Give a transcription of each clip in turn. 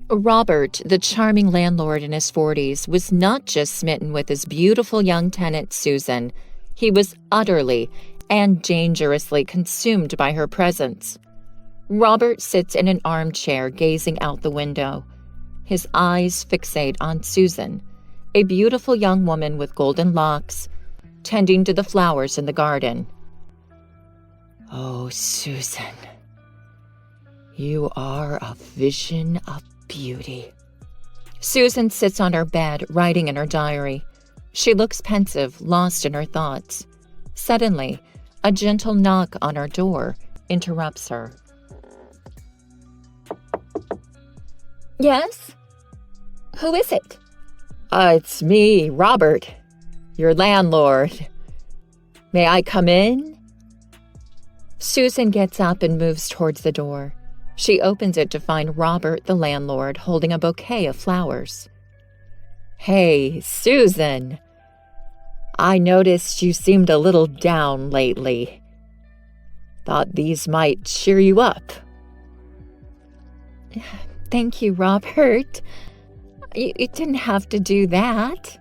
Robert, the charming landlord in his 40s, was not just smitten with his beautiful young tenant, Susan. He was utterly and dangerously consumed by her presence. Robert sits in an armchair gazing out the window. His eyes fixate on Susan, a beautiful young woman with golden locks, tending to the flowers in the garden. "Oh, Susan, you are a vision of beauty." Susan sits on her bed, writing in her diary. She looks pensive, lost in her thoughts. Suddenly, a gentle knock on her door interrupts her. "Yes? Who is it?" It's me, Robert, your landlord. May I come in?" Susan gets up and moves towards the door. She opens it to find Robert, the landlord, holding a bouquet of flowers. "Hey, Susan. I noticed you seemed a little down lately. Thought these might cheer you up." "Thank you, Robert. You didn't have to do that."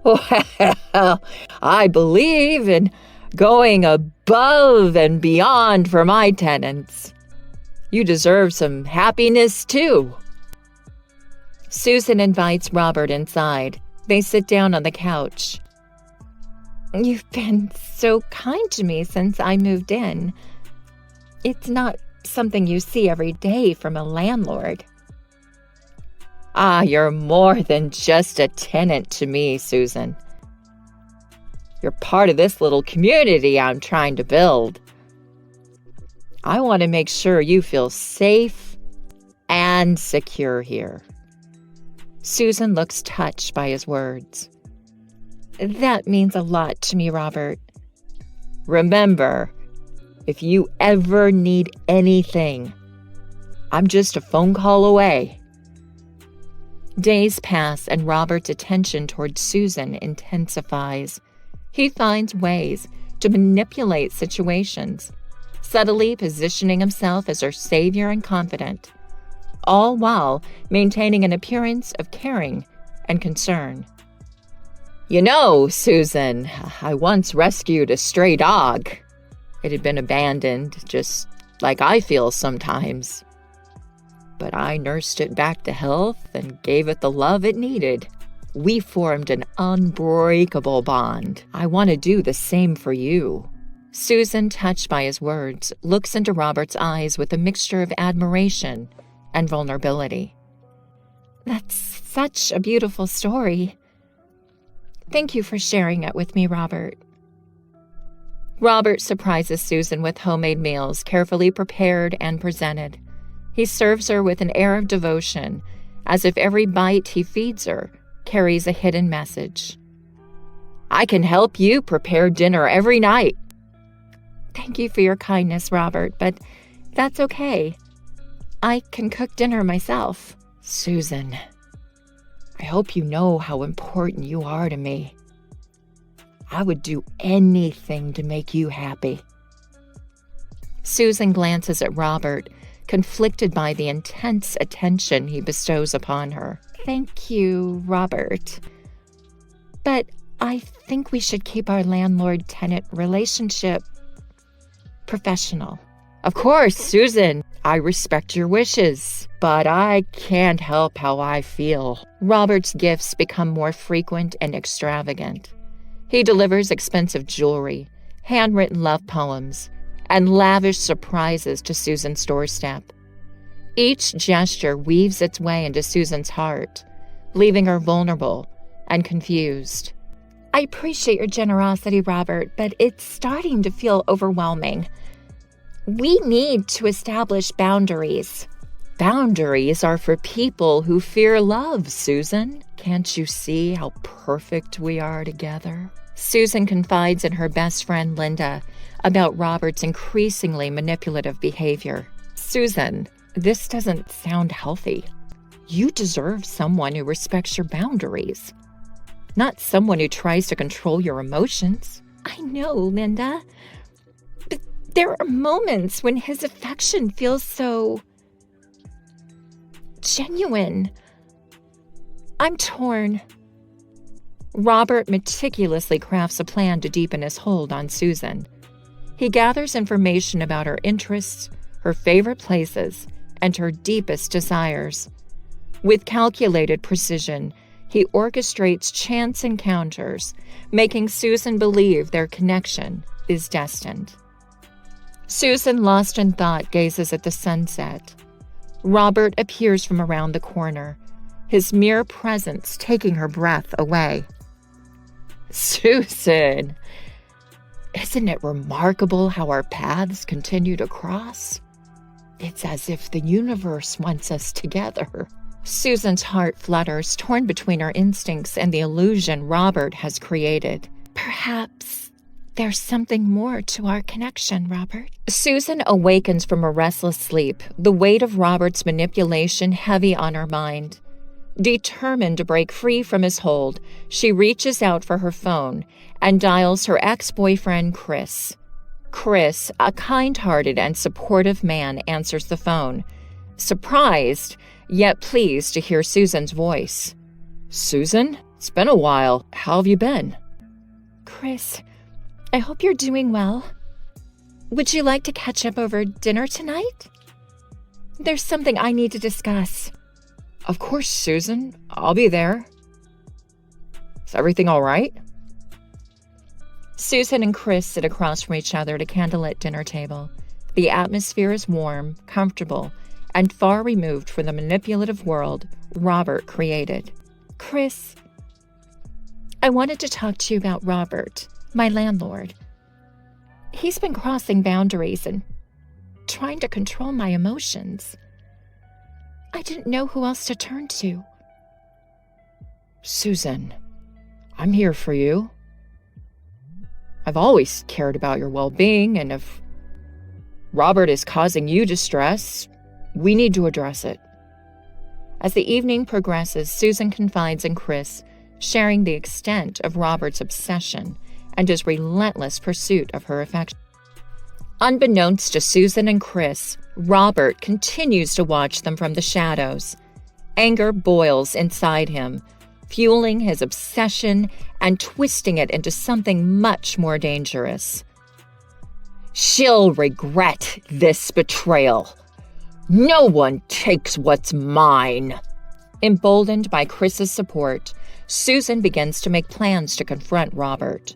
"Well, I believe in going above and beyond for my tenants. You deserve some happiness, too." Susan invites Robert inside. They sit down on the couch. "You've been so kind to me since I moved in. It's not something you see every day from a landlord." You're more than just a tenant to me, Susan. You're part of this little community I'm trying to build. I want to make sure you feel safe and secure here." Susan looks touched by his words. "That means a lot to me, Robert." "Remember, if you ever need anything, I'm just a phone call away." Days pass and Robert's attention towards Susan intensifies. He finds ways to manipulate situations, subtly positioning himself as her savior and confidant, all while maintaining an appearance of caring and concern. "You know, Susan, I once rescued a stray dog. It had been abandoned, just like I feel sometimes. But I nursed it back to health and gave it the love it needed. We formed an unbreakable bond. I want to do the same for you." Susan, touched by his words, looks into Robert's eyes with a mixture of admiration and vulnerability. "That's such a beautiful story. Thank you for sharing it with me, Robert." Robert surprises Susan with homemade meals, carefully prepared and presented. He serves her with an air of devotion, as if every bite he feeds her carries a hidden message. "I can help you prepare dinner every night." "Thank you for your kindness, Robert, but that's okay. I can cook dinner myself." "Susan, I hope you know how important you are to me. I would do anything to make you happy." Susan glances at Robert, conflicted by the intense attention he bestows upon her. "Thank you, Robert. But I think we should keep our landlord-tenant relationship professional." "Of course, Susan. I respect your wishes, but I can't help how I feel." Robert's gifts become more frequent and extravagant. He delivers expensive jewelry, handwritten love poems, and lavish surprises to Susan's doorstep. Each gesture weaves its way into Susan's heart, leaving her vulnerable and confused. "I appreciate your generosity, Robert, but it's starting to feel overwhelming. We need to establish boundaries." "Boundaries are for people who fear love, Susan. Can't you see how perfect we are together?" Susan confides in her best friend, Linda, about Robert's increasingly manipulative behavior. "Susan, this doesn't sound healthy. You deserve someone who respects your boundaries, not someone who tries to control your emotions." "I know, Linda, but there are moments when his affection feels so genuine. I'm torn. Robert meticulously crafts a plan to deepen his hold on Susan. He gathers information about her interests, her favorite places, and her deepest desires. With calculated precision, he orchestrates chance encounters, making Susan believe their connection is destined. Susan, lost in thought, gazes at the sunset. Robert appears from around the corner, his mere presence taking her breath away. Susan, isn't it remarkable how our paths continue to cross? It's as if the universe wants us together. Susan's heart flutters, torn between her instincts and the illusion Robert has created. Perhaps there's something more to our connection, Robert. Susan awakens from a restless sleep, the weight of Robert's manipulation heavy on her mind. Determined to break free from his hold, she reaches out for her phone and dials her ex-boyfriend, Chris. Chris, a kind-hearted and supportive man, answers the phone, surprised, yet pleased to hear Susan's voice. Susan, it's been a while. How have you been? Chris, I hope you're doing well. Would you like to catch up over dinner tonight? There's something I need to discuss. Of course, Susan. I'll be there. Is everything all right? Susan and Chris sit across from each other at a candlelit dinner table. The atmosphere is warm, comfortable, and far removed from the manipulative world Robert created. Chris, I wanted to talk to you about Robert, my landlord. He's been crossing boundaries and trying to control my emotions. I didn't know who else to turn to. Susan, I'm here for you. I've always cared about your well-being, and if Robert is causing you distress, we need to address it. As the evening progresses, Susan confides in Chris, sharing the extent of Robert's obsession and his relentless pursuit of her affection. Unbeknownst to Susan and Chris, Robert continues to watch them from the shadows. Anger boils inside him, fueling his obsession and twisting it into something much more dangerous. She'll regret this betrayal. No one takes what's mine. Emboldened by Chris's support, Susan begins to make plans to confront Robert.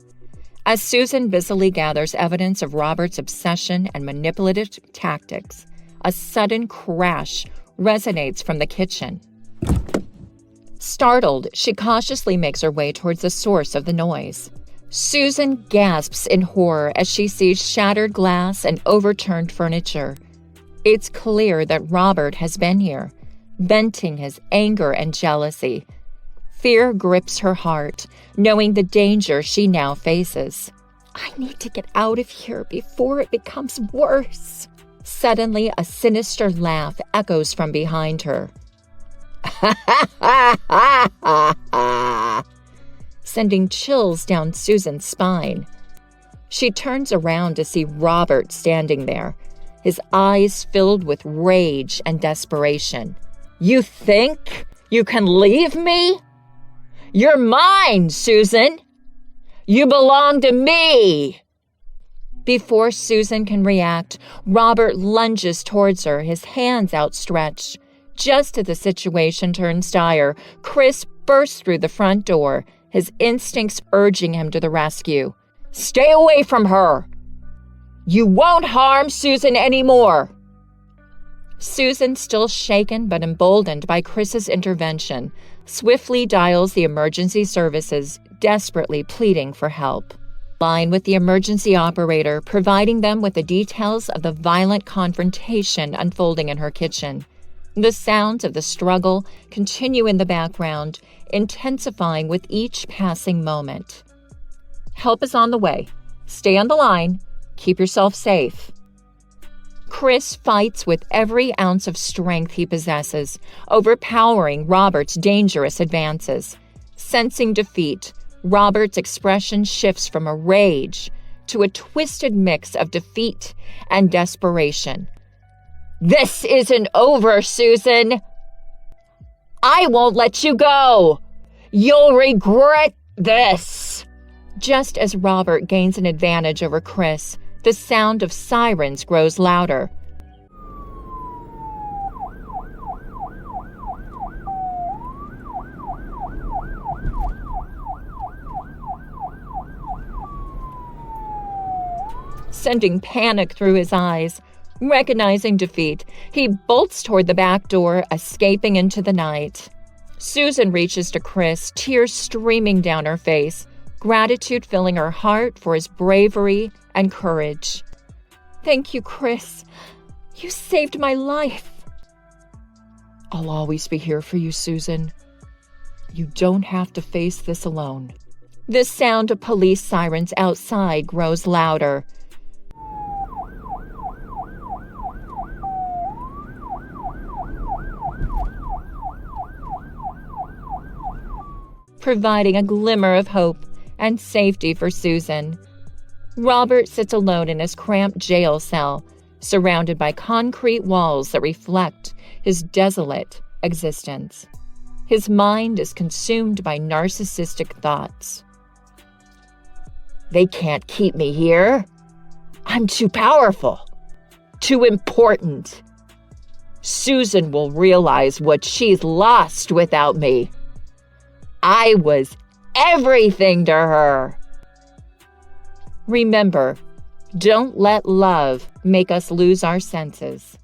As Susan busily gathers evidence of Robert's obsession and manipulative tactics, a sudden crash resonates from the kitchen. Startled, she cautiously makes her way towards the source of the noise. Susan gasps in horror as she sees shattered glass and overturned furniture. It's clear that Robert has been here, venting his anger and jealousy. Fear grips her heart, knowing the danger she now faces. I need to get out of here before it becomes worse. Suddenly, a sinister laugh echoes from behind her. Sending chills down Susan's spine. She turns around to see Robert standing there, his eyes filled with rage and desperation. You think you can leave me? You're mine, Susan. You belong to me. Before Susan can react, Robert lunges towards her, his hands outstretched. Just as the situation turns dire, Chris bursts through the front door, his instincts urging him to the rescue. Stay away from her. You won't harm Susan anymore. Susan, still shaken but emboldened by Chris's intervention, swiftly dials the emergency services, desperately pleading for help. Line with the emergency operator, providing them with the details of the violent confrontation unfolding in her kitchen. The sounds of the struggle continue in the background, intensifying with each passing moment. Help is on the way. Stay on the line. Keep yourself safe. Chris fights with every ounce of strength he possesses, overpowering Robert's dangerous advances. Sensing defeat, Robert's expression shifts from a rage to a twisted mix of defeat and desperation. This isn't over, Susan! I won't let you go! You'll regret this! Just as Robert gains an advantage over Chris, the sound of sirens grows louder. Sending panic through his eyes. Recognizing defeat, he bolts toward the back door, escaping into the night. Susan reaches to Chris, tears streaming down her face, gratitude filling her heart for his bravery and courage. Thank you, Chris. You saved my life. I'll always be here for you, Susan. You don't have to face this alone. The sound of police sirens outside grows louder. Providing a glimmer of hope and safety for Susan. Robert sits alone in his cramped jail cell, surrounded by concrete walls that reflect his desolate existence. His mind is consumed by narcissistic thoughts. They can't keep me here. I'm too powerful, too important. Susan will realize what she's lost without me. I was everything to her. Remember, don't let love make us lose our senses.